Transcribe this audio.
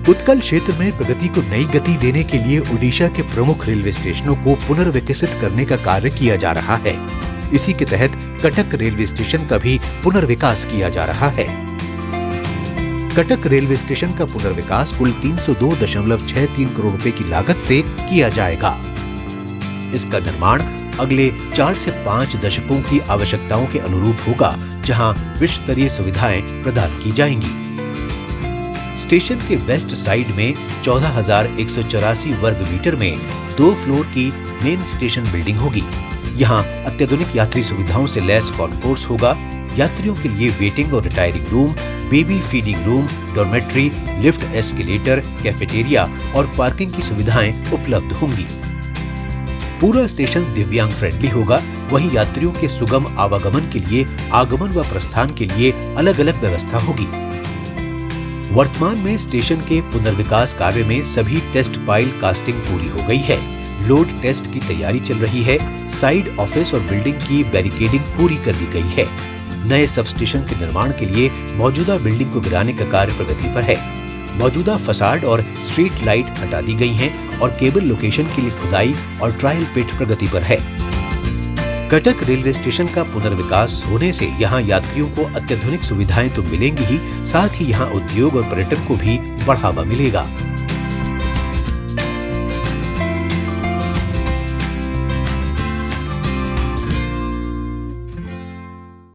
उत्कल क्षेत्र में प्रगति को नई गति देने के लिए ओडिशा के प्रमुख रेलवे स्टेशनों को पुनर्विकसित करने का कार्य किया जा रहा है। इसी के तहत कटक रेलवे स्टेशन का भी पुनर्विकास किया जा रहा है। कटक रेलवे स्टेशन का पुनर्विकास कुल 302.63 करोड़ रुपए की लागत से किया जाएगा। इसका निर्माण अगले 4 से 5 दशकों की आवश्यकताओं के अनुरूप होगा, जहां विश्व स्तरीय सुविधाएं प्रदान की जाएंगी। स्टेशन के वेस्ट साइड में 14,184 वर्ग मीटर में 2 फ्लोर की मेन स्टेशन बिल्डिंग होगी। यहाँ अत्याधुनिक यात्री सुविधाओं से लैस कॉन्कोर्स होगा। यात्रियों के लिए वेटिंग और retiring room, baby feeding room, dormitory, lift, escalator, cafeteria और पार्किंग की सुविधाएं उपलब्ध होंगी। पूरा स्टेशन दिव्यांग फ्रेंडली होगा। वहीं यात्रियों के सुगम आवागमन के लिए आगमन व प्रस्थान के लिए अलग अलग व्यवस्था होगी। वर्तमान में स्टेशन के पुनर्विकास कार्य में सभी टेस्ट पाइल कास्टिंग पूरी हो गई है। लोड टेस्ट की तैयारी चल रही है। साइड ऑफिस और बिल्डिंग की बैरिकेडिंग पूरी कर दी गई है। नए सब स्टेशन के निर्माण के लिए मौजूदा बिल्डिंग को गिराने का कार्य प्रगति पर है। मौजूदा फसाड और स्ट्रीट लाइट हटा दी गई हैं और केबल लोकेशन के लिए खुदाई और ट्रायल पिट प्रगति पर है। कटक रेलवे स्टेशन का पुनर्विकास होने से यहाँ यात्रियों को अत्याधुनिक सुविधाएं तो मिलेंगी ही, साथ ही यहाँ उद्योग और पर्यटन को भी बढ़ावा मिलेगा।